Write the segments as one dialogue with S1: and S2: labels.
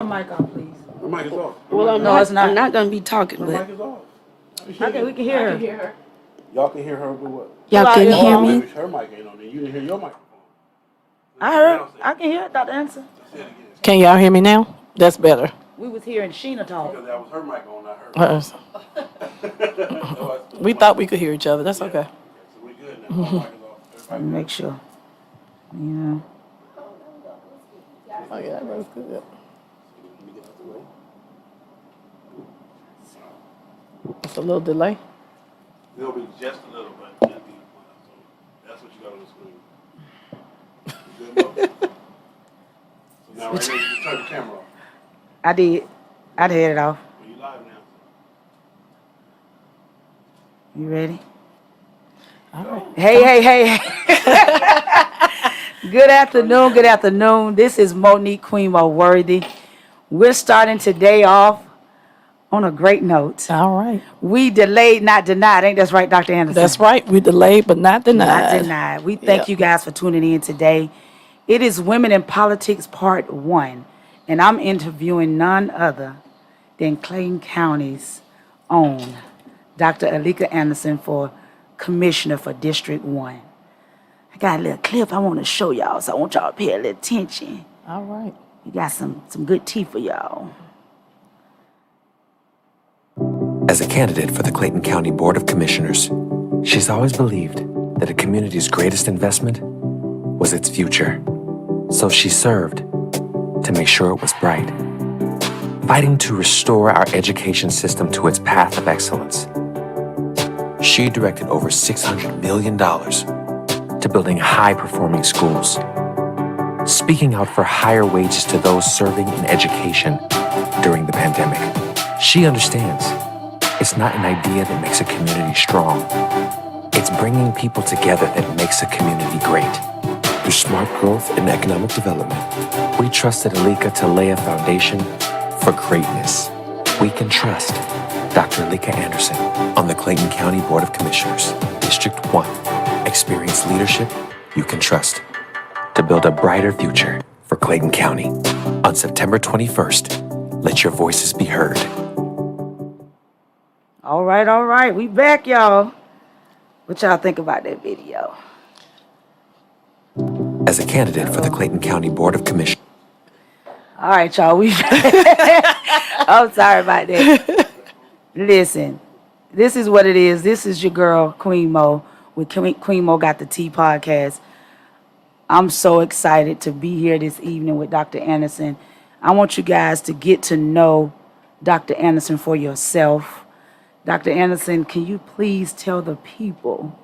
S1: Mic off, please.
S2: The mic is off.
S3: Well,
S1: No, it's not.
S3: I'm not gonna be talking,
S2: The
S3: but
S2: mic is off.
S1: Okay, we can hear her.
S2: Y'all can hear her do what?
S3: y'all can
S1: Well,
S3: hear
S2: Maybe
S3: me.
S2: her mic ain't on there. You didn't hear your microphone.
S1: I can hear Dr. Anderson.
S2: Say it again.
S4: Can y'all hear me now? That's better.
S1: We was hearing Sheena talk.
S2: Because that was her mic on, not hers.
S4: We thought we could hear each other. That's okay.
S2: So we good now. My mic is off. Everybody
S1: Make sure. Yeah.
S4: Oh yeah, that's good.
S2: Let me get out the way.
S4: It's a little delay.
S2: It'll be just a little, but it'll be, so that's what you got on the screen. You good, Mo? So now right here, you just turn the camera off.
S1: I did. I had it off.
S2: Well, you live now.
S1: You ready?
S4: All right.
S1: Hey. Good afternoon. Good afternoon. This is Monique Queen Worthy. We're starting today off on a great note.
S4: All right.
S1: We delayed, not denied. Ain't that right, Dr. Anderson?
S4: That's right. We delayed, but not denied.
S1: Not denied. We thank
S4: Yep.
S1: you guys for tuning in today. It is Women in Politics Part 1, and I'm interviewing none other than Clayton County's own Dr. Alieka Anderson for Commissioner for District 1. I got a little clip I want to show y'all, so I want y'all to pay a little attention.
S4: All right.
S1: We got some good tea for y'all.
S5: As a candidate for the Clayton County Board of Commissioners, she's always believed that a community's greatest investment was its future. So she served to make sure it was bright, fighting to restore our education system to its path of excellence. She directed over $600 million to building high-performing schools, speaking out for higher wages to those serving in education during the pandemic. She understands it's not an idea that makes a community strong. It's bringing people together that makes a community great. Through smart growth and economic development, we trusted Alieka to lay a foundation for greatness. We can trust Dr. Alieka Anderson on the Clayton County Board of Commissioners, District 1. Experienced leadership you can trust to build a brighter future for Clayton County. On September 21st, let your voices be heard.
S1: All right. We back, y'all. What y'all think about that video?
S5: As a candidate for the Clayton County Board of Commissioners,
S1: All right, y'all. I'm sorry about that. Listen, this is what it is. This is your girl, Queen Mo, with Queen Mo Got the Tea podcast. I'm so excited to be here this evening with Dr. Anderson. I want you guys to get to know Dr. Anderson for yourself. Dr. Anderson, can you please tell the people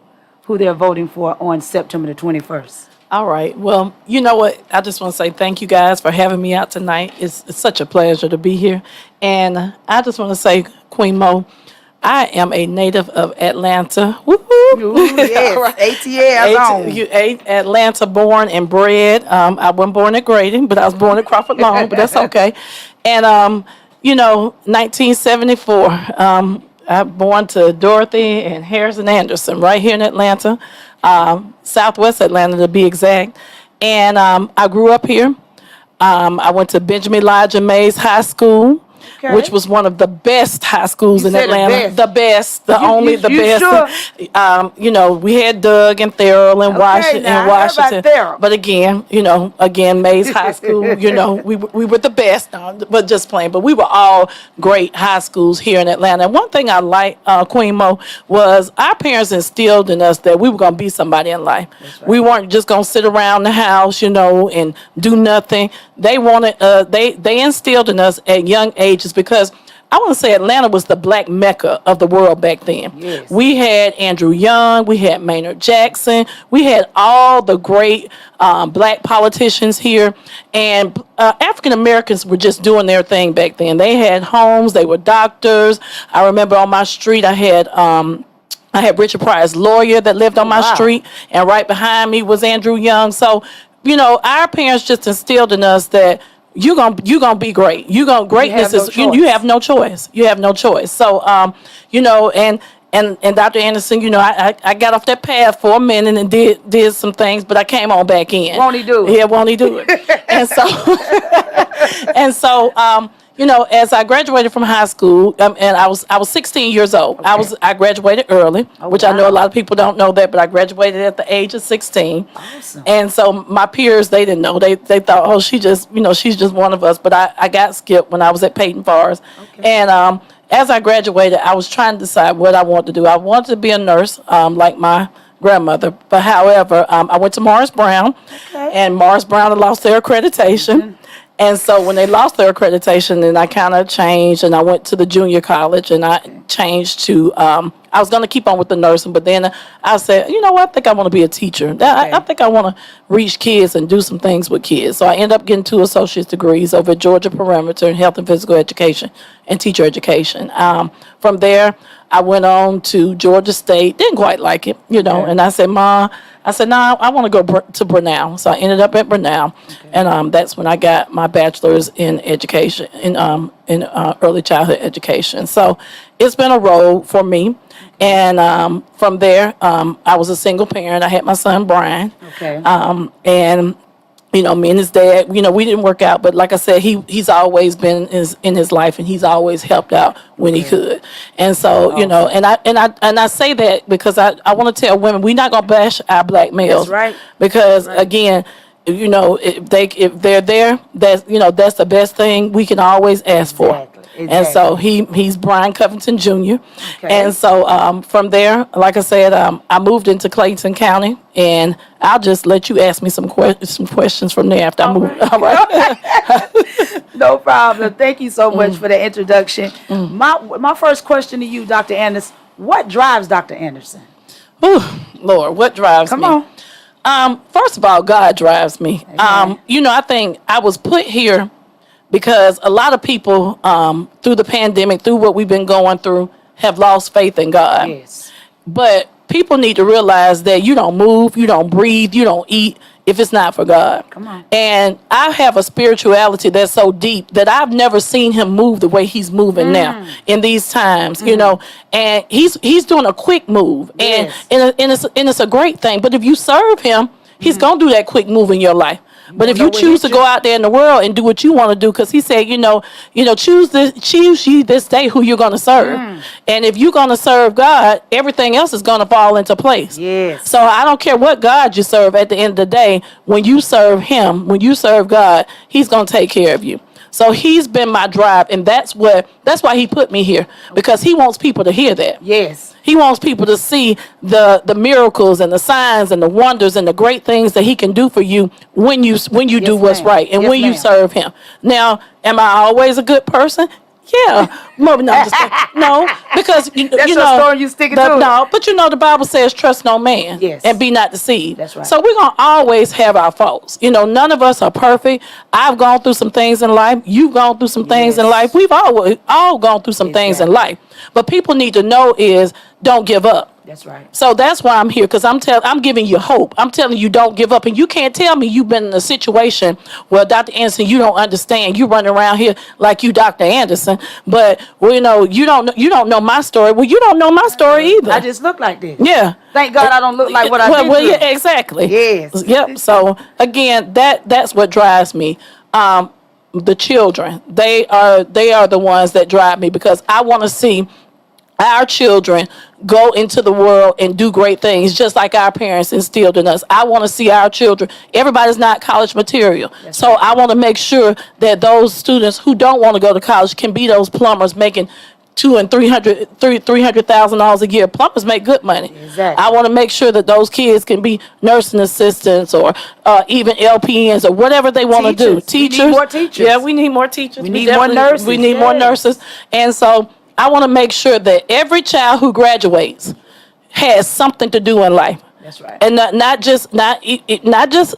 S1: who they're voting for on September the 21st?
S4: All right. Well, you know what? I just want to say thank you guys for having me out tonight. It's such a pleasure to be here. And I just want to say, Queen Mo, I am a native of Atlanta.
S1: Ooh, yes,
S4: All right.
S1: ATL on.
S4: Atlanta born and bred. I wasn't born at Grady, but I was born at Crawford Long, but that's okay. And, 1974, I born to Dorothy and Harrison Anderson right here in Atlanta, Southwest Atlanta to be exact. And I grew up here. I went to Benjamin Elijah Mays High School, which was one of the best high schools
S1: You
S4: in
S1: said
S4: Atlanta.
S1: the best.
S4: The best.
S1: Sure?
S4: We had Doug and Thurl and
S1: Okay, now, I heard about
S4: Washington.
S1: Thurl.
S4: But again, Mays High School, we were the best, but just playing. But we were all great high schools here in Atlanta. And one thing I like, Queen Mo, was our parents instilled in us that we were going to be somebody in life. Right. We weren't just going to sit around the house, and do nothing. They wanted, they instilled in us at young ages, because I want to say Atlanta was the black mecca of the world back then.
S1: Yes.
S4: We had Andrew Young, we had Maynard Jackson, we had all the great black politicians here, and African Americans were just doing their thing back then. They had homes, they were doctors. I remember on my street I had Richard Pryor's lawyer that lived on my street, and right behind me was Andrew Young. So, our parents just instilled in us that you're gonna be greatness is you have no choice. You have no choice. So and And Dr. Anderson, you know, I got off that path for a minute and did some things, but I came on back in.
S1: Won't he do it?
S4: Yeah, won't he do it? And so, you know, as I graduated from high school, and I was 16 years old.
S1: Okay.
S4: I graduated early,
S1: Oh,
S4: which I know
S1: wow.
S4: a lot of people don't know that, but I graduated at the age of 16.
S1: Awesome.
S4: And so my peers, they didn't know. They thought, oh, she's just one of us. But I got skipped when I was at Peyton Forest.
S1: Okay.
S4: And as I graduated, I was trying to decide what I wanted to do. I wanted to be a nurse, like my grandmother. But however, I went to Morris Brown,
S1: Okay.
S4: and Morris Brown had lost their accreditation. And so when they lost their accreditation, then I kind of changed, and I went to the junior college, and I changed to, I was going to keep on with the nursing, but then I said, you know what, I think I want to be a teacher. I think I want to reach kids and do some things with kids. So I ended up getting 2 associate's degrees over at Georgia Perimeter in health and physical education and teacher education. From there, I went on to Georgia State, didn't quite like it, you know,
S1: Okay.
S4: and I said, Ma, no, I want to go to Brenau. So I ended up at Brenau, and that's when I got my bachelor's in education, in early childhood education. So it's been a road for me. And from there, I was a single parent. I had my son, Brian.
S1: Okay.
S4: And you know, me and his dad, you know, we didn't work out, but like I said, he's always been in his life, and he's always helped out when he could. And so, you know, and I say that because I want to tell women, we're not gonna bash our black males.
S1: That's right.
S4: Because again, you know, if they're there, that's the best thing we can always ask for.
S1: Exactly.
S4: And so he's Brian Covington Jr.
S1: Okay.
S4: And so from there, like I said, I moved into Clayton County, and I'll just let you ask me some questions from there after I move. All right.
S1: No problem. Thank you so much for the introduction. My first question to you, Dr. Anderson, what drives Dr. Anderson?
S4: Ooh, Lord, what drives
S1: Come
S4: me?
S1: on.
S4: First of all, God drives me. You know, I think I was put here because a lot of people, through the pandemic, through what we've been going through, have lost faith in God.
S1: Yes.
S4: But people need to realize that you don't move, you don't breathe, you don't eat if it's not for God.
S1: Come on.
S4: And I have a spirituality that's so deep that I've never seen him move the way he's moving now in these times, you know. And he's doing a quick move,
S1: Yes.
S4: and it's a great thing. But if you serve him, he's gonna do that quick move in your life. But if
S1: know
S4: you
S1: what
S4: choose
S1: hit
S4: to go
S1: you.
S4: out there in the world and do what you want to do, because he said, choose ye this day who you're going to serve. And if you're going to serve God, everything else is going to fall into place.
S1: Yes.
S4: So I don't care what God you serve at the end of the day, when you serve him, when you serve God, he's going to take care of you. So he's been my drive, and that's why he put me here, because he wants people to hear that.
S1: Yes.
S4: He wants people to see the miracles and the signs and the wonders and the great things that he can do for you when you do what's
S1: ma'am.
S4: right and
S1: Yes,
S4: when you
S1: ma'am.
S4: serve him. Now, am I always a good person? Yeah. No, because
S1: That's your story, you sticking to it.
S4: No, but you know the Bible says trust no man.
S1: Yes.
S4: And be not deceived.
S1: That's right.
S4: So we're gonna always have our faults. You know, none of us are perfect. I've gone through some things in life. You've gone through some things in
S1: Yes.
S4: life. We've all gone through some things in life. But people need to know is don't give up.
S1: That's right.
S4: So that's why I'm here, because I'm giving you hope. I'm telling you, don't give up. And you can't tell me you've been in a situation where, Dr. Anderson, you don't understand. You running around here like you Dr. Anderson, but you don't know my story. Well, you don't know my story either.
S1: I just look like this.
S4: Yeah.
S1: Thank God I don't look like what I did.
S4: Well, yeah, exactly.
S1: Yes.
S4: Yep. So again, that's what drives me. The children, they are the ones that drive me, because I want to see our children go into the world and do great things, just like our parents instilled in us. I want to see our children. Everybody's not college material. So I want to make sure that those students who don't want to go to college can be those plumbers making $200,000 and $300,000 a year. Plumbers make good money.
S1: Exactly.
S4: I want to make sure that those kids can be nursing assistants or even LPNs or whatever they want to do.
S1: Teachers. We need more teachers.
S4: Yeah, we need more teachers.
S1: We need more
S4: definitely-
S1: nurses.
S4: We need more
S1: Yes.
S4: nurses. And so I want to make sure that every child who graduates has something to do in life.
S1: That's right.
S4: And not just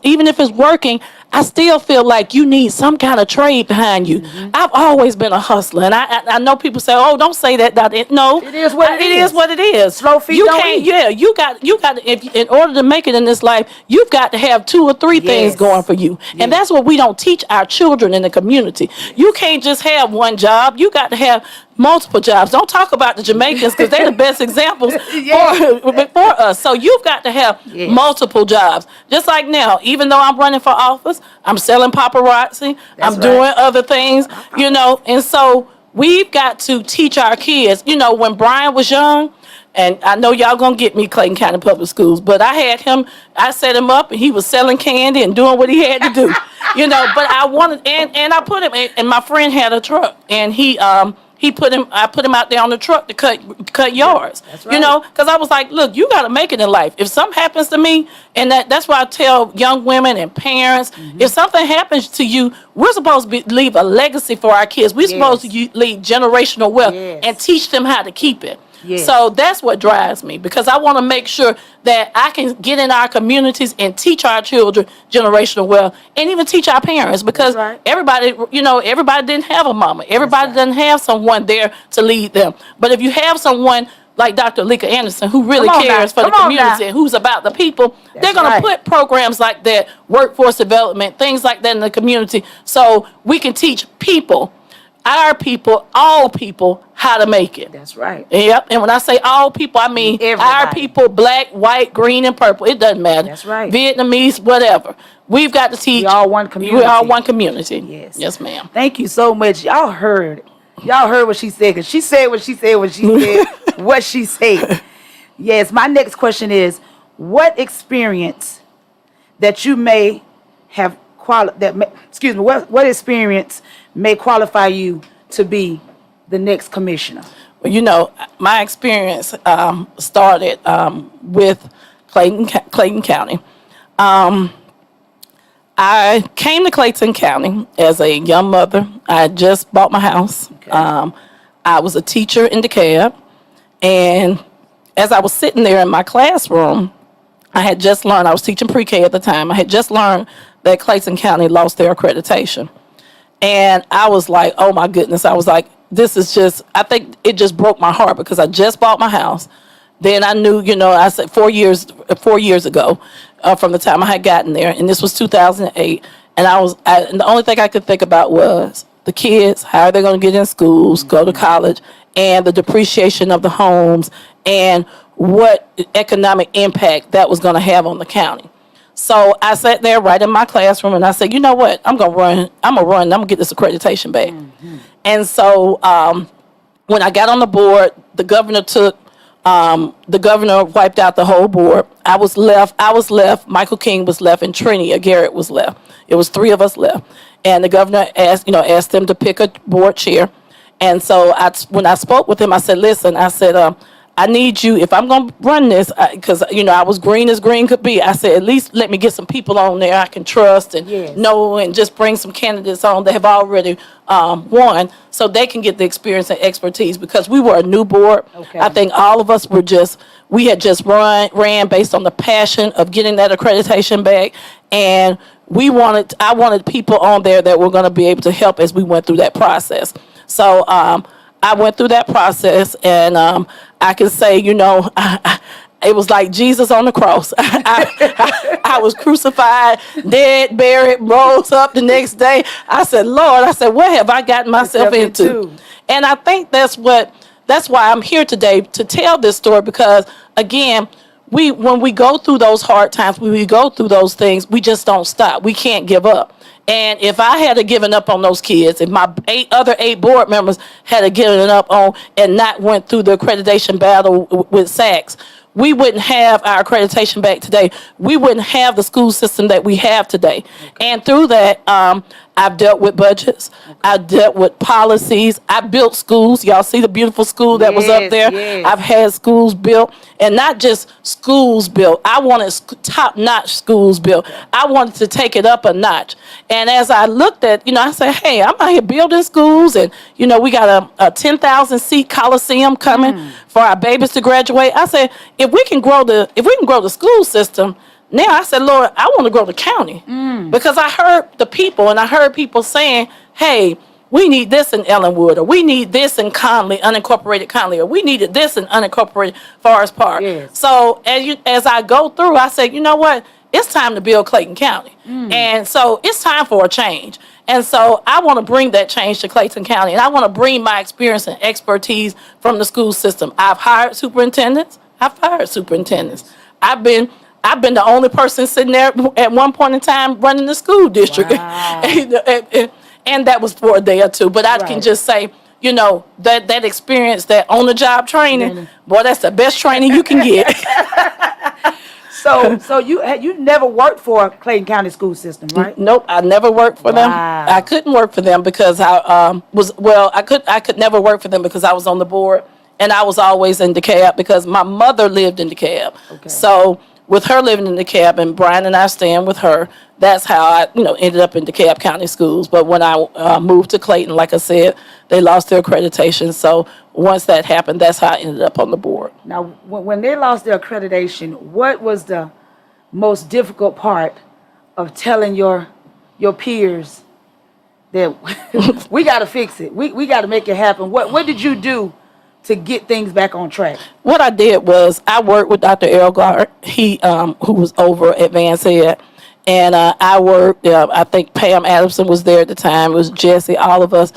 S4: even if it's working, I still feel like you need some kind of trade behind you. I've always been a hustler, and I know people say, "Oh, don't say that." No,
S1: It is what it
S4: It
S1: is.
S4: is what it is.
S1: Slow feet
S4: You
S1: don't
S4: can't.
S1: eat.
S4: Yeah, you got. If in order to make it in this life, you've got to have 2 or 3 things
S1: Yes.
S4: going for you, and that's what we don't teach our children in the community. You can't just have one job. You got to have multiple jobs. Don't talk about the Jamaicans because they're the best examples for us. So you've got to have multiple jobs. Just like now, even though I'm running for office, I'm selling paparazzi. I'm doing other things, you know. And so we've got to teach our kids. You know, when Brian was young, and I know y'all gonna get me, Clayton County Public Schools, but I set him up and he was selling candy and doing what he had to do, you know, but I wanted, and I put him in, and my friend had a truck and I put him out there on the truck to cut yards, you know, because I was like, look, you got to make it in life. If something happens to me, and that's why I tell young women and parents, if something happens to you, we're supposed to leave a legacy for our kids. We're supposed to leave generational wealth and teach them how to keep it. So that's what drives me, because I want to make sure that I can get in our communities and teach our children generational wealth, and even teach our parents, because everybody didn't have a mama. Everybody doesn't have someone there to lead them. But if you have someone like Dr. Alieka Anderson, who really cares for the community and who's about the people, they're going to put programs like that, workforce development, things like that in the community, so we can teach people, our people, all people, how to make it.
S1: That's right.
S4: Yep. And when I say all people, I mean our people, black, white, green, and purple. It doesn't matter.
S1: That's right.
S4: Vietnamese, whatever. We've got to teach.
S1: We all one community.
S4: We all one community.
S1: Yes.
S4: Yes, ma'am.
S1: Thank you so much. Y'all heard what she said, because she said what she said when she said what she said. Yes. My next question is, what experience that you may have what experience may qualify you to be the next commissioner?
S4: Well, you know, my experience started with Clayton County. I came to Clayton County as a young mother. I had just bought my house. Okay. I was a teacher in DeKalb, and as I was sitting there in my classroom, I had just learned, I was teaching pre-K at the time, I had just learned that Clayton County lost their accreditation. And I was like, oh my goodness. I was like, this is just, I think it just broke my heart, because I just bought my house. Then I knew, you know, I said 4 years ago, from the time I had gotten there, and this was 2008. And and the only thing I could think about was the kids, how are they going to get in schools, go to college, and the depreciation of the homes, and what economic impact that was going to have on the county. So I sat there right in my classroom, and I said, you know what, I'm going to get this accreditation back. And so when I got on the board, the governor wiped out the whole board. I was left, Michael King was left, and Trinia Garrett was left. It was three of us left. And the governor asked them to pick a board chair. And so when I spoke with him, I said, listen, I need you, if I'm going to run this, because, I was green as green could be. I said, at least let me get some people on there I can trust and know, and just bring some candidates on that have already won, so they can get the experience and expertise, because we were a new board. Okay. I think all of us we had just ran based on the passion of getting that accreditation back, and I wanted people on there that were going to be able to help as we went through that process. So I went through that process, and I can say, it was like Jesus on the cross. I was crucified, dead, buried, rose up the next day. I said, Lord, what have I gotten myself into? And I think that's why I'm here today, to tell this story, because, again, when we go through those hard times, when we go through those things, we just don't stop. We can't give up. And if I had given up on those kids, if my other eight board members had given up on and not went through the accreditation battle with SACS, we wouldn't have our accreditation back today. We wouldn't have the school system that we have today. And through that, I've dealt with budgets. I've dealt with policies. I built schools. Y'all see the beautiful school that was up there? Yes. I've had schools built, and not just schools built. I wanted top-notch schools built. I wanted to take it up a notch. And as I looked at, I said, hey, I'm out here building schools, and, we got a 10,000-seat Coliseum coming for our babies to graduate. I said, if we can grow the school system, now I said, Lord, I want to grow the county, because I heard the people, and I heard people saying, hey, we need this in Ellenwood, or we need this in Conley, unincorporated Conley, or we needed this in unincorporated Forest Park. Yes. So as I go through, I said, you know what? It's time to build Clayton County. And so it's time for a change. And so I want to bring that change to Clayton County, and I want to bring my experience and expertise from the school system. I've hired superintendents. I've fired superintendents. I've been the only person sitting there at one point in time running the school district.
S1: Wow.
S4: And that was for a day or two. But I can
S1: Right.
S4: just say, that experience, that on-the-job training, boy, that's the best training you can get.
S1: So you never worked for Clayton County school system, right?
S4: Nope, I never worked for them.
S1: Wow.
S4: I couldn't work for them because I could never work for them because I was on the board and I was always in DeKalb because my mother lived in DeKalb.
S1: Okay.
S4: So with her living in DeKalb and Brian and I staying with her, that's how I ended up in DeKalb County Schools. But when I moved to Clayton, like I said, they lost their accreditation. So once that happened, that's how I ended up on the board.
S1: Now, when they lost their accreditation, what was the most difficult part of telling your peers that we got to fix it, we got to make it happen? What did you do to get things back on track?
S4: What I did was I worked with Dr. Elgard, he who was over Advanced Ed, and I worked. I think Pam Adamson was there at the time. It was Jesse, all of us.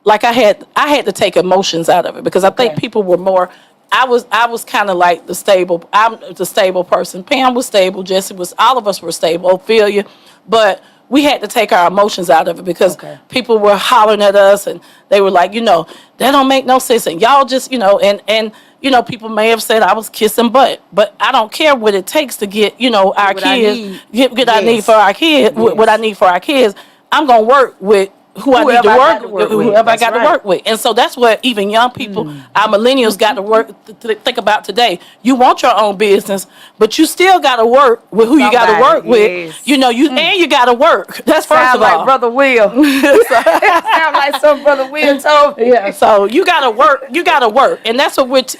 S4: Like I had to take emotions out of it because I think
S1: Okay.
S4: people were more. I was kind of like the stable. I'm the stable person. Pam was stable. Jesse was. All of us were stable. Ophelia, but we had to take our emotions out of it because
S1: Okay.
S4: people were hollering at us and they were like, that don't make no sense. And y'all just, and people may have said I was kissing butt, but I don't care what it takes to get, our
S1: what I
S4: kids,
S1: need.
S4: get I need
S1: Yes.
S4: for our kids,
S1: Yes.
S4: what I need for our kids. I'm going to work with who I need
S1: Whoever
S4: to
S1: I
S4: work
S1: got to work
S4: with,
S1: with.
S4: whoever I
S1: That's
S4: got to
S1: right.
S4: work with. And so that's what even young people, our millennials got to work to think about today. You want your own business, but you still got to work with who you got to
S1: Somebody,
S4: work with.
S1: yes.
S4: And you got to work. That's first
S1: Sound
S4: of
S1: like
S4: all.
S1: Brother Will. Sound like some Brother Will told me.
S4: Yeah, so you gotta work, and that's what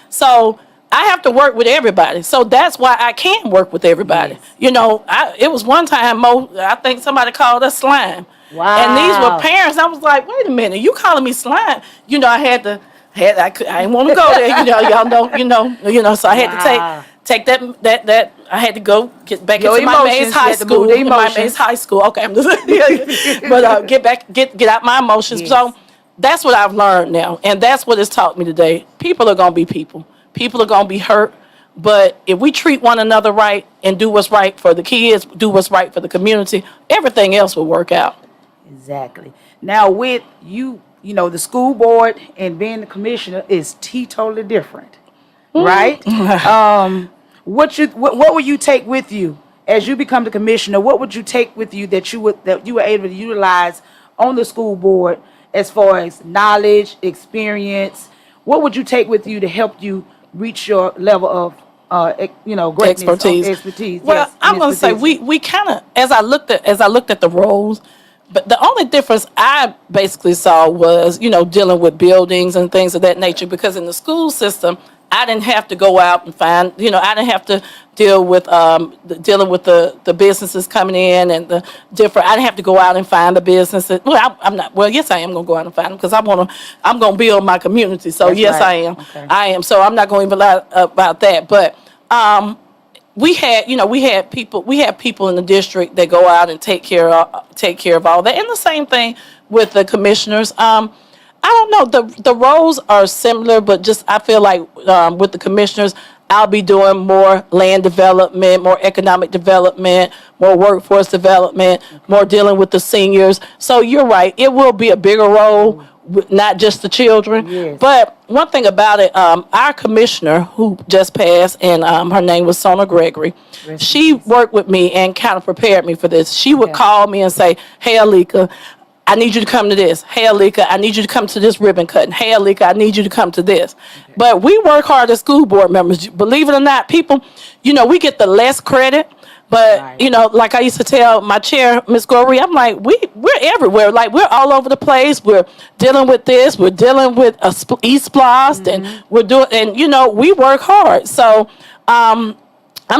S4: so I have to work with everybody, so that's why I can work with everybody.
S1: Yes.
S4: It was one time, Mo, I think somebody called us slime.
S1: Wow.
S4: And these were parents. I was like, wait a minute, you calling me slime? I didn't want to go there. Y'all know. So I had
S1: Wow.
S4: to take that. I had to go get back
S1: Your
S4: into my
S1: emotions,
S4: Mays
S1: you
S4: High
S1: had to
S4: School.
S1: move the
S4: My
S1: emotions.
S4: Mays High School. Okay, I'm just, but get out my emotions.
S1: Yes.
S4: So that's what I've learned now, and that's what it's taught me today. People are gonna be people. People are gonna be hurt. But if we treat one another right and do what's right for the kids, do what's right for the community, everything else will work out.
S1: Exactly. Now with you, the school board and being the commissioner is totally different, right? What will you take with you as you become the commissioner? What would you take with you that you were able to utilize on the school board as far as knowledge, experience? What would you take with you to help you reach your level of greatness, expertise?
S4: Well,
S1: Yes,
S4: I'm going to say
S1: expertise.
S4: we kind of, as I looked at the roles, but the only difference I basically saw was, dealing with buildings and things of that nature, because in the school system, I didn't have to go out and find, I didn't have to dealing with the businesses coming in and I didn't have to go out and find the businesses. Well, I'm not, well, yes, I am going to go out and find them because I'm going to build my community. So
S1: That's
S4: yes,
S1: right.
S4: I am.
S1: Okay.
S4: I am. So I'm not going to even lie about that. But, we had people in the district that go out and take care of all that. And the same thing with the commissioners. I don't know, the roles are similar, but just I feel like with the commissioners, I'll be doing more land development, more economic development, more workforce development, more dealing with the seniors. So you're right, it will be a bigger role, not just the children.
S1: Yes.
S4: But one thing about it, our commissioner who just passed, and her name was Sona Gregory, she worked with me and kind of prepared me for this. She would
S1: Okay.
S4: call me and say, hey, Alieka, I need you to come to this. Hey, Alieka, I need you to come to this ribbon cutting. Hey, Alieka, I need you to come to this. Okay. But we work hard as school board members. Believe it or not, people, we get the less credit. But,
S1: Right.
S4: like I used to tell my chair, Ms. Gorey, I'm like, we're everywhere. Like, we're all over the place. We're dealing with this. We're dealing with E-Splost. And we're doing, and, we work hard. So I'm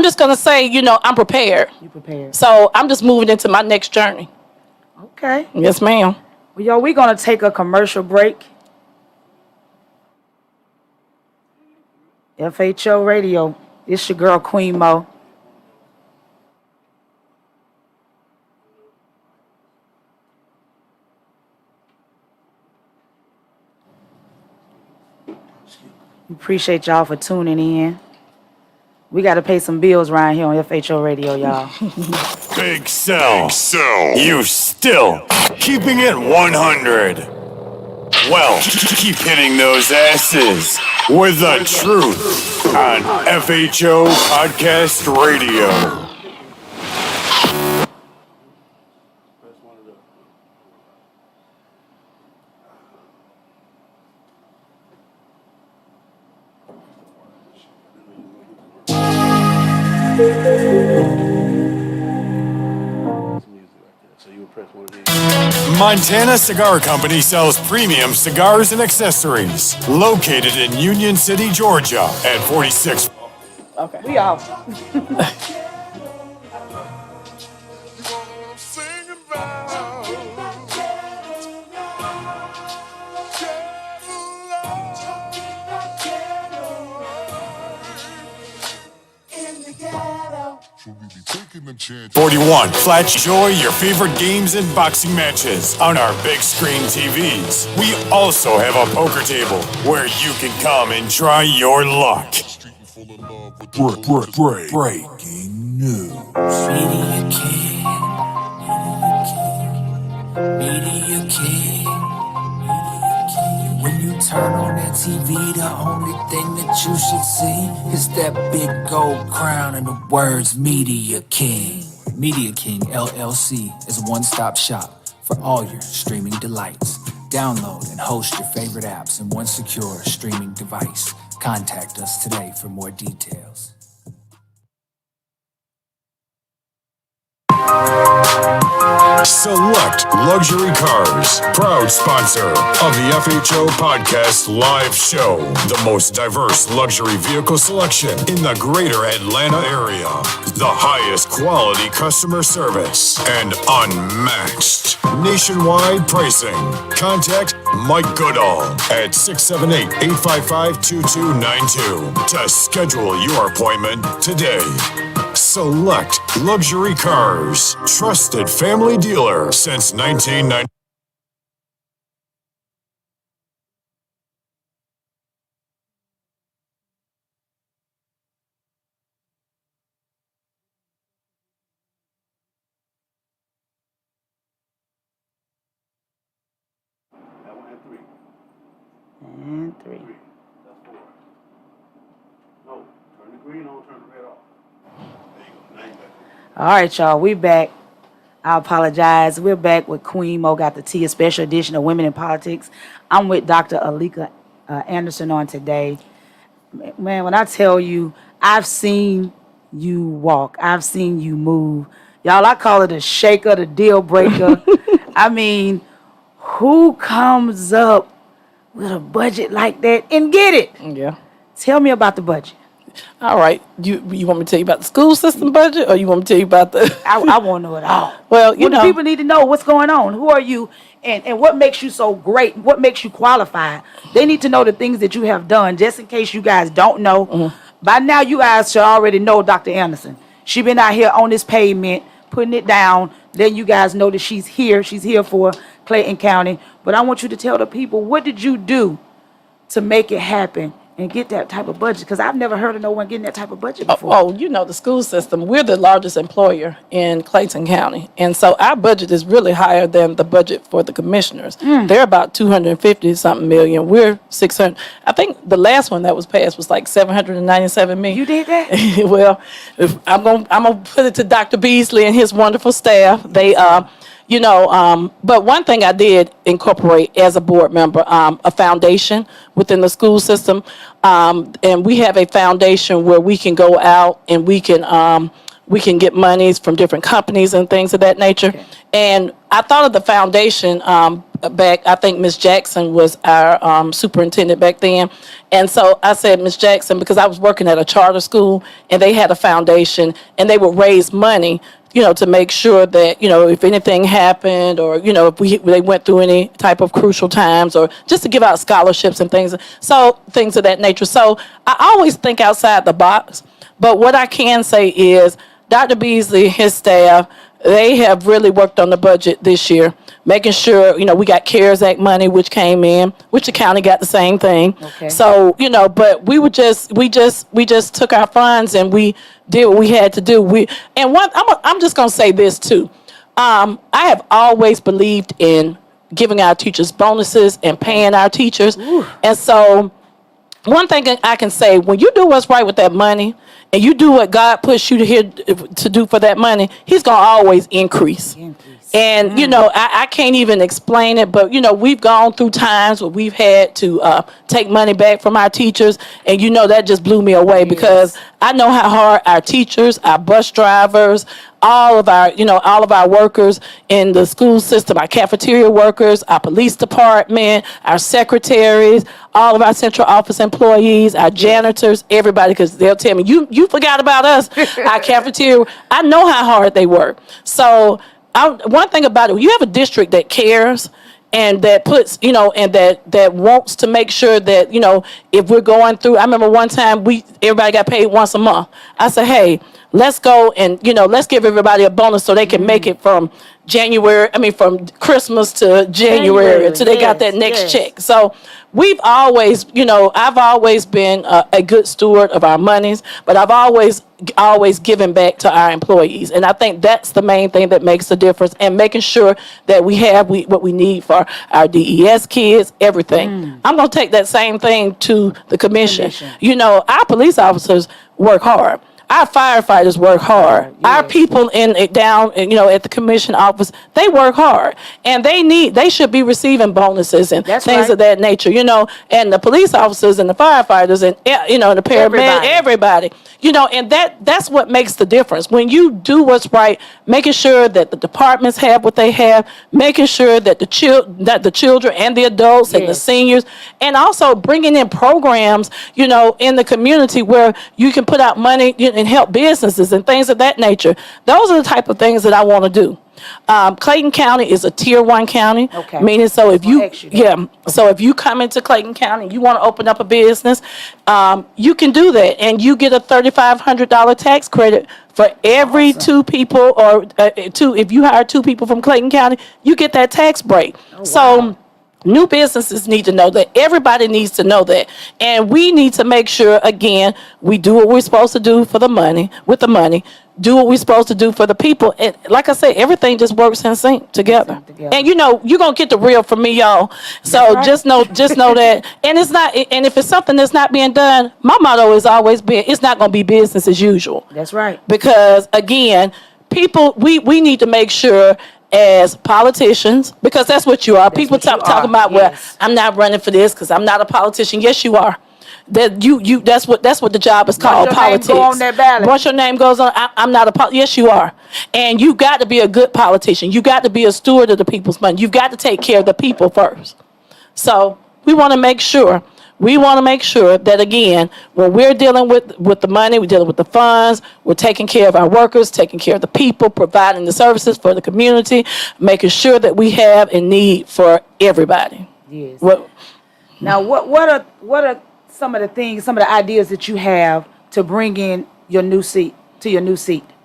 S4: just going to say, I'm prepared.
S1: You prepared.
S4: So I'm just moving into my next journey.
S1: Okay.
S4: Yes, ma'am.
S1: Well, we're going to take a commercial break. FHO Radio. It's your girl, Queen Mo. We appreciate y'all for tuning in. We got to pay some bills around here on FHO Radio, y'all.
S3: Big Cell. You still keeping it 100. Well, keep hitting those asses with the truth on FHO Podcast Radio.
S2: Press one of those. Some music like that. So you would press one of these.
S3: Montana Cigar Company sells premium cigars and accessories. Located in Union City, Georgia at 46.
S4: Okay.
S1: We off.
S6: So we be taking them chances.
S3: 41. Flash enjoy your favorite games and boxing matches on our big screen TVs. We also have a poker table where you can come and try your luck.
S6: Street full of love with the
S3: Breaking news.
S7: Media King, Media King, Media King. When you turn on that TV, the only thing that you should see is that big gold crown and the words Media King. Media King LLC is a one-stop shop for all your streaming delights. Download and host your favorite apps in one secure streaming device. Contact us today for more details.
S3: Select Luxury Cars, proud sponsor of the FHO Podcast Live Show. The most diverse luxury vehicle selection in the greater Atlanta area. The highest quality customer service and unmatched nationwide pricing. Contact Mike Goodall at 678-855-2292 to schedule your appointment today. Select Luxury Cars, trusted family dealer since 1990.
S2: That one had three.
S1: And 3.
S2: Three. That's four. No, turn the green on, turn the red off. There you go. Now you back.
S1: All right, y'all. We back. I apologize. We're back with Queen Mo Got the Tea, a special edition of Women in Politics. I'm with Dr. Alieka Anderson on today. Man, when I tell you, I've seen you walk. I've seen you move. Y'all, I call it a shaker, the deal breaker. I mean, who comes up with a budget like that and get it?
S4: Yeah.
S1: Tell me about the budget.
S4: All right. You want me to tell you about the school system budget, or you want me to tell you about the?
S1: I want to know it all.
S4: Well, you
S1: What do
S4: know,
S1: people need to know what's going on? Who are you, and what makes you so great? What makes you qualified? They need to know the things that you have done, just in case you guys don't know.
S4: Mm-hmm.
S1: By now, you guys should already know Dr. Anderson. She been out here on this pavement, putting it down. Then you guys know that she's here. She's here for Clayton County. But I want you to tell the people, what did you do to make it happen and get that type of budget? Because I've never heard of no one getting that type of budget before.
S4: Oh, you know, the school system, we're the largest employer in Clayton County. And so our budget is really higher than the budget for the commissioners. They're about 250 something million. We're 600. I think the last one that was passed was like 797 million.
S1: You did that?
S4: Well, I'm gonna put it to Dr. Beasley and his wonderful staff. They but one thing I did incorporate as a board member, a foundation within the school system, and we have a foundation where we can go out and we can get monies from different companies and things of that nature.
S1: Okay.
S4: And I thought of the foundation back. I think Ms. Jackson was our superintendent back then, and so I said, Ms. Jackson, because I was working at a charter school and they had a foundation and they would raise money, to make sure that, if anything happened or, if they went through any type of crucial times, or just to give out scholarships and things of that nature. So I always think outside the box. But what I can say is Dr. Beasley, his staff, they have really worked on the budget this year. making sure, we got CARES Act money, which came in, which the county got the same thing.
S1: Okay.
S4: So, but we just took our funds and we did what we had to do. I'm just going to say this too. I have always believed in giving our teachers bonuses and paying our teachers.
S1: Ooh.
S4: And so one thing I can say, when you do what's right with that money and you do what God puts you to do for that money, he's going to always increase. And, I can't even explain it, but, we've gone through times where we've had to take money back from our teachers. And, that just blew me away because I know how hard our teachers, our bus drivers, all of our workers in the school system, our cafeteria workers, our police department, our secretaries, all of our central office employees, our janitors, everybody, because they'll tell me, you forgot about us, our cafeteria. I know how hard they work. So one thing about it, you have a district that cares and that puts, and that wants to make sure that, if we're going through, I remember one time everybody got paid once a month. I said, hey, let's go and, let's give everybody a bonus so they can make it from from Christmas to January until they got that next check. So we've always, I've always been a good steward of our monies, but I've always given back to our employees. And I think that's the main thing that makes the difference, and making sure that we have what we need for our DES kids, everything. I'm going to take that same thing to the commission. Our police officers work hard. Our firefighters work hard. Our people down at the commission office, they work hard, and they should be receiving bonuses and things of that nature. And the police officers and the firefighters and the paramedics, everybody. And that's what makes the difference. When you do what's right, making sure that the departments have what they have, making sure that the children and the adults and the seniors, and also bringing in programs, in the community where you can put out money and help businesses and things of that nature. Those are the type of things that I want to do. Clayton County is a tier 1 county, meaning so if you come into Clayton County, you want to open up a business, you can do that, and you get a $3,500 tax credit for every two people, or if you hire 2 people from Clayton County, you get that tax break. So new businesses need to know that. Everybody needs to know that. And we need to make sure, again, we do what we're supposed to do for the money, with the money, do what we're supposed to do for the people. And like I said, everything just works in sync together. And you're going to get the real from me, y'all. So just know that. And if it's something that's not being done, my motto has always been, it's not going to be business as usual.
S1: That's right.
S4: Because again, people, we need to make sure, as politicians, because that's what you are. People talking about, well, I'm not running for this because I'm not a politician. Yes, you are. That's what the job is called, politics. Name go on that ballot. Once your name goes on, I'm not a politician. Yes, you are. And you got to be a good politician. You got to be a steward of the people's money. You've got to take care of the people first. So we want to make sure that, again, when we're dealing with the money, we're dealing with the funds, we're taking care of our workers, taking care of the people, providing the services for the community, making sure that we have a need for everybody.
S1: Yes. Now, what are some of the ideas that you have to bring in your new seat?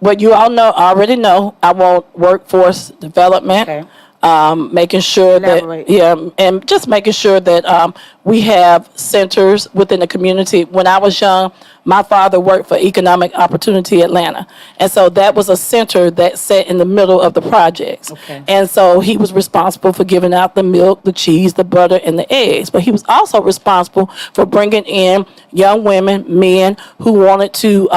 S1: Well, you all already know, I want workforce development. Okay. Making sure and just making sure that we have centers within the community. When I was young, my father worked for Economic Opportunity Atlanta, and so that was a center that sat in the middle of the projects. Okay. And so he was responsible for giving out the milk, the cheese, the butter, and the eggs. But he was also responsible for bringing in young women, men who wanted to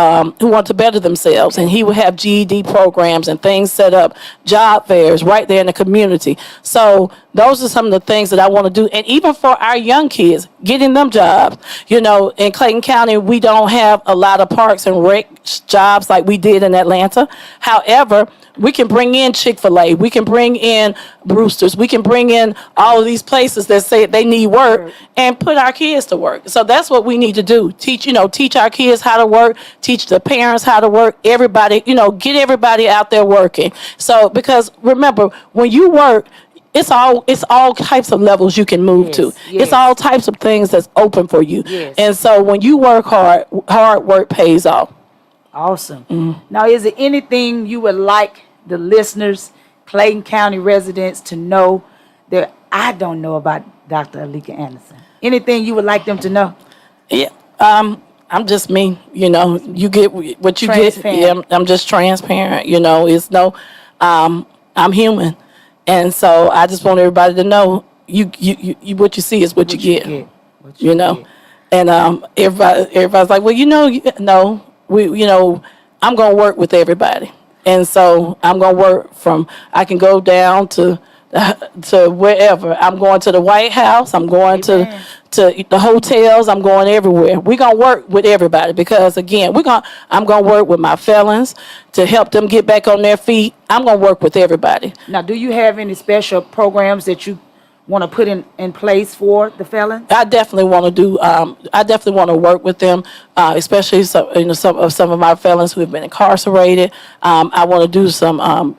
S1: better themselves, and he would have GED programs and things set up, job fairs right there in the community. So those are some of the things that I want to do. And even for our young kids, getting them jobs. In Clayton County, we don't have a lot of parks and rec jobs like we did in Atlanta. However, we can bring in Chick-fil-A. We can bring in Brewster's. We can bring in all of these places that say they need work and put our kids to work. So that's what we need to do. Teach our kids how to work, teach the parents how to work, everybody, get everybody out there working. So, because remember, when you work, it's all types of levels you can move to. Yes. It's all types of things that's open for you. Yes. And so when you work hard work pays off. Awesome. Mm-hmm. Now, is there anything you would like the listeners, Clayton County residents to know that I don't know about Dr. Alieka Anderson? Anything you would like them to know?
S4: Yeah. I'm just me, you get what you
S1: Transparent.
S4: get. Yeah, I'm just transparent, it's no, I'm human. And so I just want everybody to know you what you see is what you get.
S1: What
S4: Get.
S1: get.
S4: And everybody's like, well, no, I'm gonna work with everybody, and so I'm gonna work from. I can go down to wherever. I'm going to the White House. I'm going
S1: Amen.
S4: to the hotels. I'm going everywhere. We're gonna work with everybody because again, I'm gonna work with my felons to help them get back on their feet. I'm gonna work with everybody.
S1: Now, do you have any special programs that you want to put in place for the felons?
S4: I definitely want to do. I definitely want to work with them, especially some of my felons who have been incarcerated. I want to do some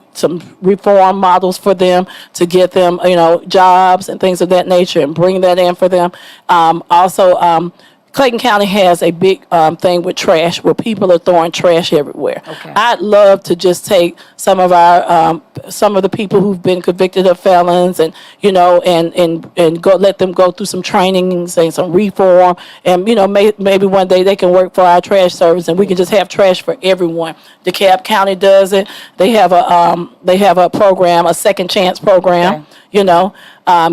S4: reform models for them to get them, jobs and things of that nature, and bring that in for them. Also, Clayton County has a big thing with trash, where people are throwing trash everywhere.
S1: Okay.
S4: I'd love to just take some of the people who've been convicted of felons, and and go let them go through some trainings and some reform, and maybe one day they can work for our trash service, and we can just have trash for everyone. DeKalb County does it. They have a program, a second chance program.
S1: Okay.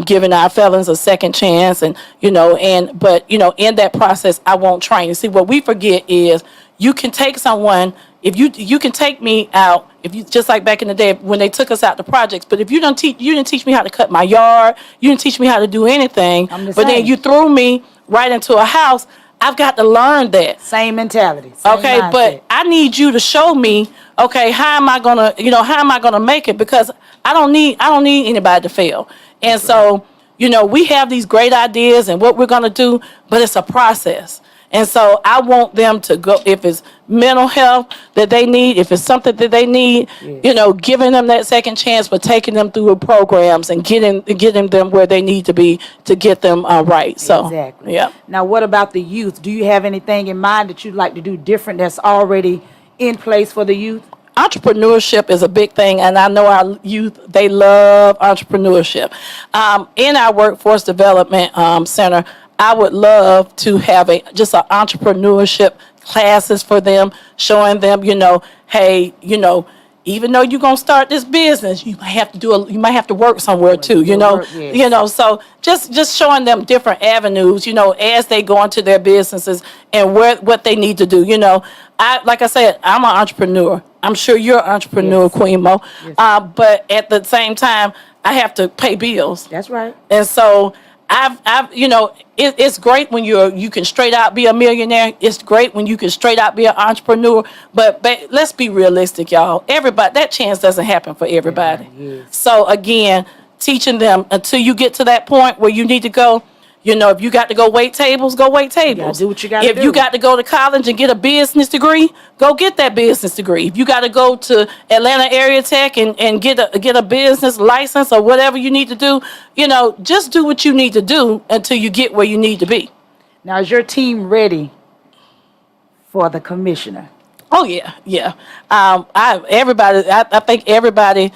S4: Giving our felons a second chance, and in that process, I want training. See, what we forget is you can take someone, if you can take me out, if you just like back in the day when they took us out to projects, but if you didn't teach me how to cut my yard, you didn't teach me how to do anything, but then you threw me right into a house, I've got to learn that.
S1: Same mentality. Same
S4: Okay,
S1: mindset.
S4: but I need you to show me, okay, how am I gonna make it? Because I don't need anybody to fail. And so, we have these great ideas and what we're gonna do, but it's a process. And so I want them to go, if it's mental health that they need, if it's something that they need, giving them that second chance, but taking them through programs and getting them where they need to be to get them right. So,
S1: exactly.
S4: yeah.
S1: Now, what about the youth? Do you have anything in mind that you'd like to do different that's already in place for the youth?
S4: Entrepreneurship is a big thing, and I know our youth, they love entrepreneurship. In our workforce development center, I would love to have just an entrepreneurship classes for them, showing them, hey, even though you're gonna start this business, you might have to work somewhere too,
S1: Yes.
S4: So just showing them different avenues, as they go into their businesses and what they need to do. Like I said, I'm an entrepreneur. I'm sure you're an entrepreneur,
S1: Yes.
S4: Queen Mo.
S1: Yes.
S4: But at the same time, I have to pay bills.
S1: That's right.
S4: And so it's great when you can straight out be a millionaire. It's great when you can straight out be an entrepreneur. But let's be realistic, y'all. Everybody, that chance doesn't happen for everybody.
S1: Yes.
S4: So again, teaching them until you get to that point where you need to go. If you got to go wait tables, go wait tables.
S1: do what you gotta
S4: If
S1: do.
S4: you got to go to college and get a business degree, go get that business degree. If you got to go to Atlanta Area Tech and get a business license or whatever you need to do, just do what you need to do until you get where you need to be.
S1: Now, is your team ready for the commissioner?
S4: Oh yeah. I think everybody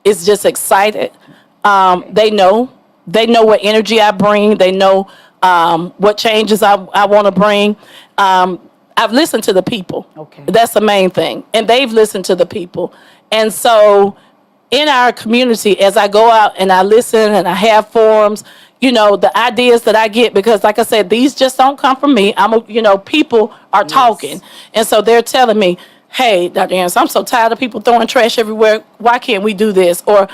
S4: is just excited. They know what energy I bring. They know what changes I want to bring. I've listened to the people.
S1: Okay.
S4: That's the main thing. And they've listened to the people. And so in our community, as I go out and I listen and I have forums, the ideas that I get, because like I said, these just don't come from me. People are talking. And so they're telling me, hey, Dr. Anderson, I'm so tired of people throwing trash everywhere. Why can't we do this? Or,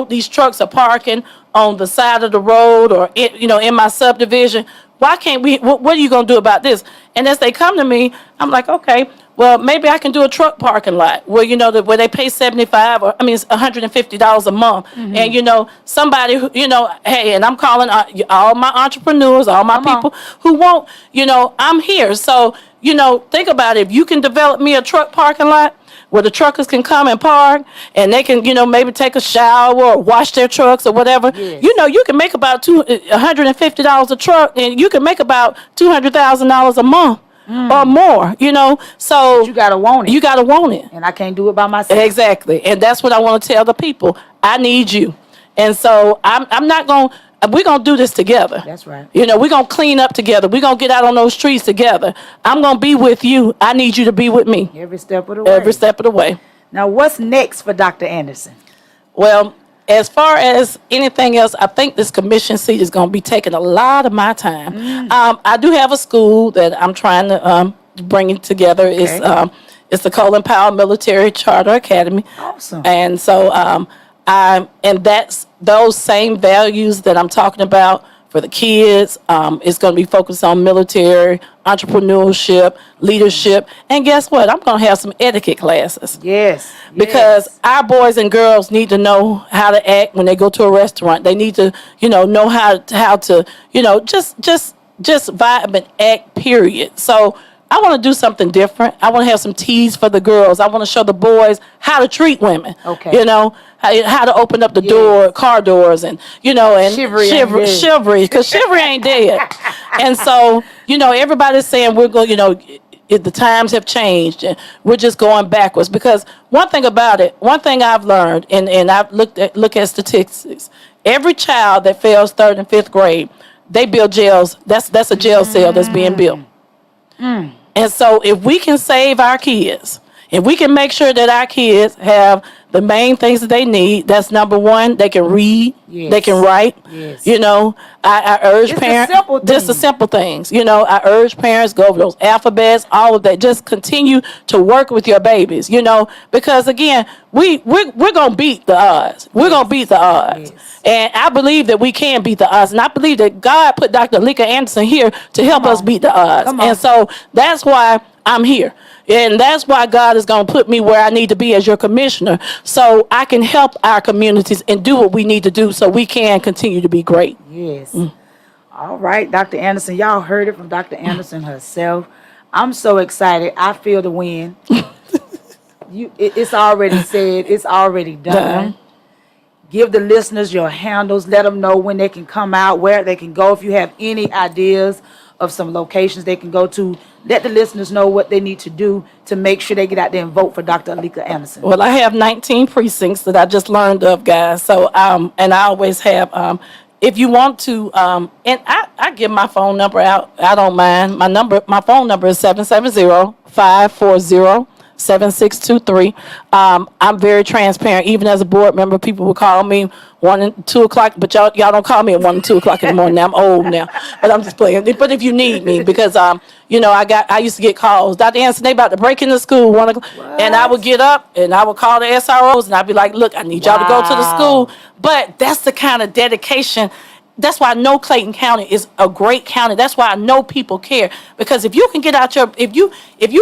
S4: these trucks are parking on the side of the road or, in my subdivision. Why can't we, what are you going to do about this? And as they come to me, I'm like, okay, well, maybe I can do a truck parking lot where, where they pay it's $150 a month.
S1: Mm-hmm.
S4: And, somebody who, hey, and I'm calling all my entrepreneurs, all my
S1: Come on.
S4: people who won't, I'm here. So, think about it. If you can develop me a truck parking lot where the truckers can come and park and they can, maybe take a shower or wash their trucks or whatever,
S1: Yes.
S4: you can make about $150 a truck, and you can make about $200,000 a month or more, So
S1: You gotta want it.
S4: You got to want it.
S1: And I can't do it by myself.
S4: Exactly. And that's what I want to tell the people. I need you. And so I'm not going to, we're going to do this together.
S1: That's right.
S4: We're going to clean up together. We're going to get out on those streets together. I'm going to be with you. I need you to be with me.
S1: Every step of the way.
S4: Every step of the way.
S1: Now, what's next for Dr. Anderson?
S4: Well, as far as anything else, I think this commission seat is going to be taking a lot of my time. I do have a school that I'm trying to bring it together.
S1: Okay.
S4: It's the Colin Powell Military Charter Academy.
S1: Awesome.
S4: And so and that's those same values that I'm talking about for the kids. It's going to be focused on military, entrepreneurship, leadership. And guess what? I'm going to have some etiquette classes.
S1: Yes.
S4: Because our boys and girls need to know how to act when they go to a restaurant. They need to, know how to, just vibe and act, period. So I want to do something different. I want to have some teas for the girls. I want to show the boys how to treat women.
S1: Okay.
S4: How to open up the door, car doors, and and
S1: Chivalry,
S4: because chivalry ain't dead. And so everybody's saying we're going. The times have changed, and we're just going backwards. Because one thing I've learned, and I've look at statistics. Every child that fails 3rd and 5th grade, they build jails. That's a jail cell that's being built. And so if we can save our kids, if we can make sure that our kids have the main things that they need, that's number one, they can read,
S1: Yes.
S4: they can write.
S1: Yes.
S4: I urge
S1: It's the
S4: parents,
S1: simple
S4: just the
S1: things.
S4: simple things. I urge parents, go over those alphabets, all of that. Just continue to work with your babies, because again, we're going to beat the odds. We're going to beat the odds.
S1: Yes.
S4: And I believe that we can beat the odds. And I believe that God put Dr. Alieka Anderson here to help us beat the odds.
S1: Come on.
S4: And so that's why I'm here. And that's why God is going to put me where I need to be as your commissioner, so I can help our communities and do what we need to do so we can continue to be great.
S1: Yes. All right, Dr. Anderson. Y'all heard it from Dr. Anderson herself. I'm so excited. I feel the wind. It's already said. It's already done. Give the listeners your handles. Let them know when they can come out, where they can go. If you have any ideas of some locations they can go to, let the listeners know what they need to do to make sure they get out there and vote for Dr. Alieka Anderson.
S4: Well, I have 19 precincts that I just learned of, guys. So, and I always have, if you want to, and I give my phone number out. I don't mind. My phone number is 770-540-7623. I'm very transparent. Even as a board member, people will call me 1 and 2 o'clock, but y'all don't call me at 1 and 2 o'clock in the morning. Now, I'm old now, but I'm just playing. But if you need me, because I used to get calls. Dr. Anderson, they about to break into school, 1 o'clock, and I would get up and I would call the SROs and I'd be like, look, I need y'all to go to the school. But that's the kind of dedication. That's why I know Clayton County is a great county. That's why I know people care. Because if you can get out if you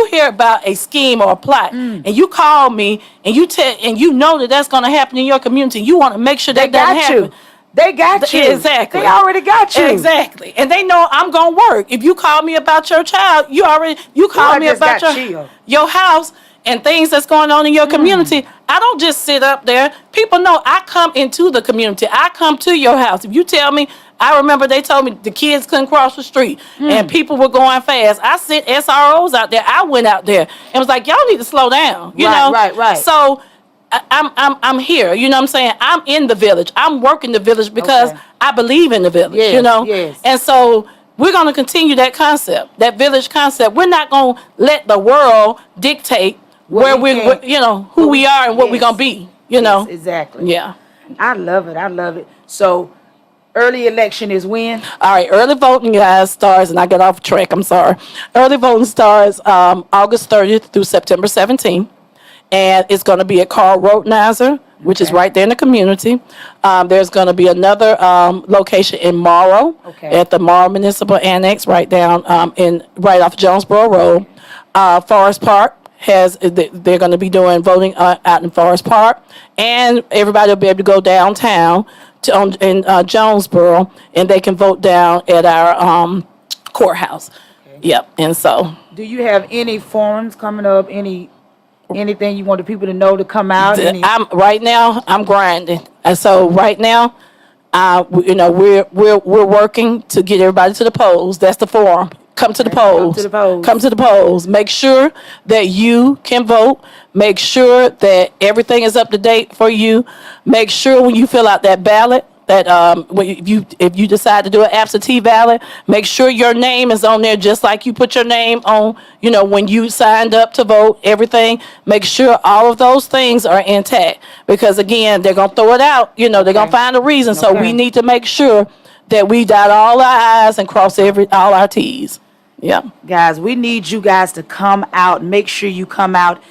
S4: hear about a scheme or a plot and you call me and you know that that's going to happen in your community, you want to make sure that doesn't happen.
S1: They got you.
S4: Exactly.
S1: They already got you.
S4: Exactly. And they know I'm going to work. If you call me about your child, you call me about your house and things that's going on in your community. I don't just sit up there. People know I come into the community. I come to your house. If you tell me, I remember they told me the kids couldn't cross the street and people were going fast. I sent SROs out there. I went out there and was like, y'all need to slow down. You know?
S1: Right.
S4: So I'm here. You know what I'm saying? I'm in the village. I'm working the village because I believe in the village.
S1: Yes, yes.
S4: And so we're going to continue that concept, that village concept. We're not going to let the world dictate who we are and what we're going to be,
S1: Yes, exactly.
S4: Yeah.
S1: I love it. So early election is when?
S4: All right, early voting, guys, starts, and I got off track, I'm sorry. Early voting starts August 30th through September 17th, and it's going to be at Carl Rotenizer, which is right there in the community. There's going to be another location in Morrow at the Morrow Municipal Annex, right off Jonesboro Road. Forest Park they're going to be doing voting out in Forest Park, and everybody will be able to go downtown in Jonesboro, and they can vote down at our courthouse. Yep. And so,
S1: do you have any forums coming up? Anything you want the people to know to come out?
S4: Right now I'm grinding, and so right now, we're working to get everybody to the polls. That's the forum. Come to the
S1: Come
S4: polls.
S1: to the polls.
S4: Come to the polls. Make sure that you can vote. Make sure that everything is up to date for you. Make sure when you fill out that ballot that if you decide to do an absentee ballot, make sure your name is on there just like you put your name on, when you signed up to vote, everything. Make sure all of those things are intact because again, they're going to throw it out. They're going to find a reason. So we need to make sure that we dot all our I's and cross all our T's. Yeah.
S1: Guys, we need you guys to come out. Make sure you come out.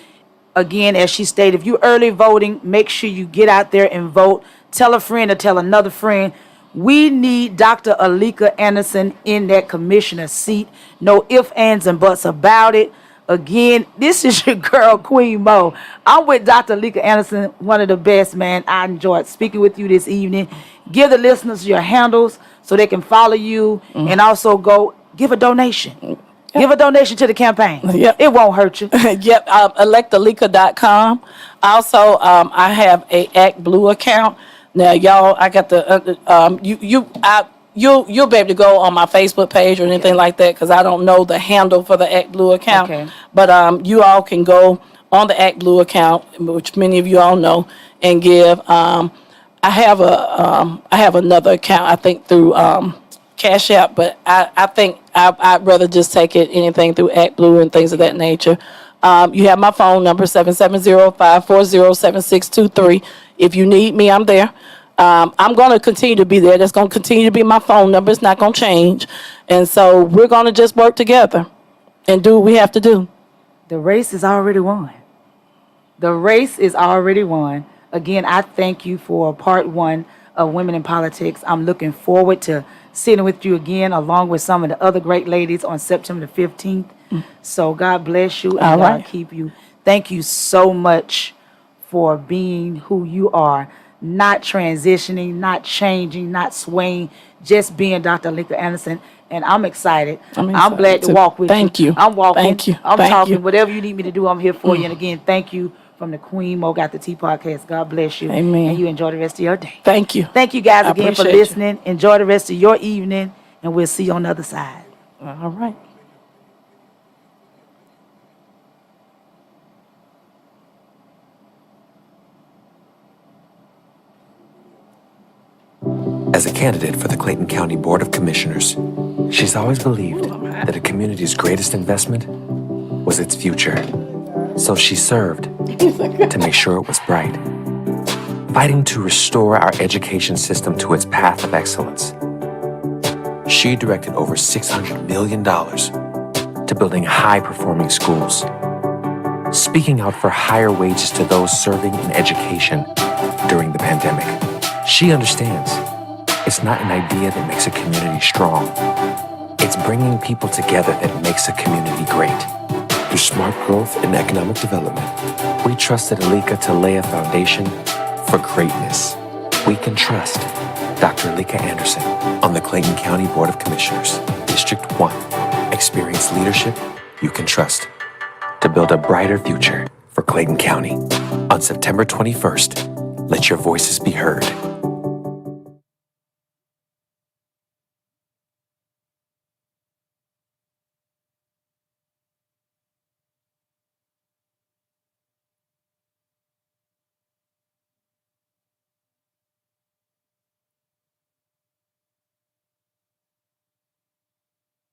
S1: Again, as she stated, if you're early voting, make sure you get out there and vote. Tell a friend or tell another friend. We need Dr. Alieka Anderson in that commissioner seat. No ifs, ands, and buts about it. Again, this is your girl, Queen Mo. I'm with Dr. Alieka Anderson, one of the best, man. I enjoyed speaking with you this evening. Give the listeners your handles so they can follow you and also go give a donation. Yep. Give a donation to the campaign.
S4: Yep.
S1: It won't hurt you.
S4: Yep. Electalieka.com. Also, I have a Act Blue account. Now, y'all, I got the you'll be able to go on my Facebook page or anything like that because I don't know the handle for the Act Blue account.
S1: Okay.
S4: But you all can go on the Act Blue account, which many of you all know, and give. I have another account I think through Cash App, but I think I'd rather just take it anything through Act Blue and things of that nature. You have my phone number 770-540-7623. If you need me, I'm there. I'm going to continue to be there. That's going to continue to be my phone number. It's not going to change. And so we're going to just work together and do what we have to do.
S1: The race is already won. The race is already won. Again, I thank you for part one of Women in Politics. I'm looking forward to sitting with you again, along with some of the other great ladies on September the 15th. So God bless you and
S4: All
S1: God
S4: right.
S1: keep you. Thank you so much for being who you are, not transitioning, not changing, not swaying, just being Dr. Alieka Anderson. And I'm excited. I'm glad to
S4: too.
S1: walk with
S4: Thank you.
S1: I'm walking.
S4: Thank you.
S1: I'm
S4: Thank
S1: talking.
S4: you.
S1: Whatever you need me to do, I'm here for you. And again, thank you from the Queen Mo Got the Tea podcast. God bless you.
S4: Amen.
S1: And you enjoy the rest of your day.
S4: Thank you.
S1: Thank you guys
S4: I
S1: again for
S4: appreciate you.
S1: listening. Enjoy the rest of your evening, and we'll see you on the other side.
S4: All right.
S5: As a candidate for the Clayton County Board of Commissioners, she's always believed that a community's greatest investment was its future. So she served to make sure it was bright, fighting to restore our education system to its path of excellence. She directed over $600 million to building high-performing schools, speaking out for higher wages to those serving in education during the pandemic. She understands it's not an idea that makes a community strong. It's bringing people together that makes a community great. Through smart growth and economic development, we trusted Alieka to lay a foundation for greatness. We can trust Dr. Alieka Anderson on the Clayton County Board of Commissioners, District 1. Experienced leadership you can trust to build a brighter future for Clayton County. On September 21st, let your voices be heard.